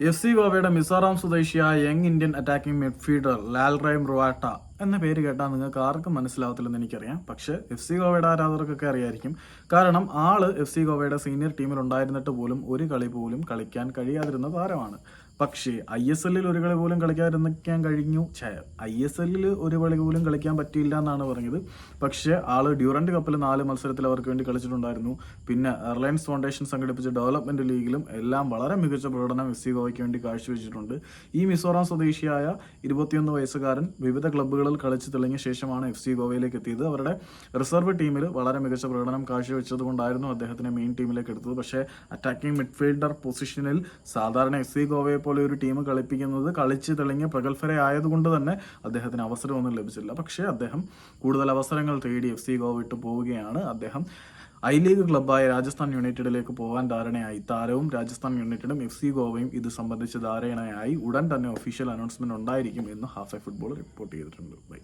F C ഗോവയുടെ മിസോറാം സ്വദേശിയായ young Indian attacking midfielder ലാൽറൈം റുവാട്ട എന്ന പേര് കേട്ടാൽ നിങ്ങൾക്ക് ആർക്കും മനസ്സിലാവത്തില്ലെന്ന് എനിക്കറിയാം. പക്ഷേ എഫ് സി ഗോവയുടെ ആരാധകർക്കൊക്കെ അറിയായിരിക്കും. കാരണം ആള് എഫ് സി ഗോവയുടെ സീനിയർ ടീമിൽ ഉണ്ടായിരുന്നിട്ട് പോലും ഒരു കളി പോലും കളിക്കാൻ കഴിയാതിരുന്ന താരമാണ്. പക്ഷേ ഐ എസ് എല്ലിൽ ഒരു കളി പോലും കളിക്കാതിരിക്കാൻ കഴിഞ്ഞു. ഐ എസ് എല്ലിൽ ഒരു കളി പോലും കളിക്കാൻ പറ്റിയില്ല എന്നാണ് പറഞ്ഞത്. പക്ഷേ ആള് ഡ്യൂറന്റ് കപ്പിൽ 4 മത്സരത്തിൽ അവർക്ക് വേണ്ടി കളിച്ചിട്ടുണ്ടായിരുന്നു. പിന്നെ എയർലൈൻസ് ഫൗണ്ടേഷൻ സംഘടിപ്പിച്ച ഡെവലപ്മെന്റ് ലീഗിലും എല്ലാം വളരെ മികച്ച പ്രകടനം എഫ് സി ഗോവയ്ക്ക് വേണ്ടി കാഴ്ചവെച്ചിട്ടുണ്ട്. ഈ മിസോറാം സ്വദേശിയായ 21 വയസ്സുകാരൻ വിവിധ ക്ലബ്ബുകളിൽ കളിച്ച് തെളിഞ്ഞ ശേഷമാണ് എഫ് സി ഗോവയിലേക്ക് എത്തിയത്. അവരുടെ റിസർവ് ടീമിൽ വളരെ മികച്ച പ്രകടനം കാഴ്ചവെച്ചത് കൊണ്ടായിരുന്നു അദ്ദേഹത്തിനെ മെയിൻ ടീമിലേക്ക് എടുത്തത്. പക്ഷേ അറ്റാക്കിംഗ് മിഡ്ഫീൽഡർ പൊസിഷനിൽ സാധാരണ എഫ് സി ഗോവയെ പോലെ ഒരു ടീം കളിപ്പിക്കുന്നത് കളിച്ച് തെളിഞ്ഞ പ്രഗത്ഭരെ ആയതുകൊണ്ട് തന്നെ അദ്ദേഹത്തിന് അവസരമൊന്നും ലഭിച്ചില്ല. പക്ഷേ അദ്ദേഹം കൂടുതൽ അവസരങ്ങൾ തേടി എഫ് സി ഗോവ വിട്ടു പോവുകയാണ്. അദ്ദേഹം ഐ ലീഗ് ക്ലബ്ബായ രാജസ്ഥാൻ യുണൈറ്റഡിലേക്ക് പോകാൻ ധാരണയായി. താരവും രാജസ്ഥാൻ യുണൈറ്റഡും എഫ് സി ഗോവയും ഇത് സംബന്ധിച്ച് ധാരണയായി. ഉടൻ തന്നെ ഒഫീഷ്യൽ അനൗൺസ്മെന്റ് ഉണ്ടായിരിക്കും എന്ന് ഹാഫ് എ ഫുട്ബോൾ റിപ്പോർട്ട് ചെയ്തിട്ടുണ്ട്. ബൈ.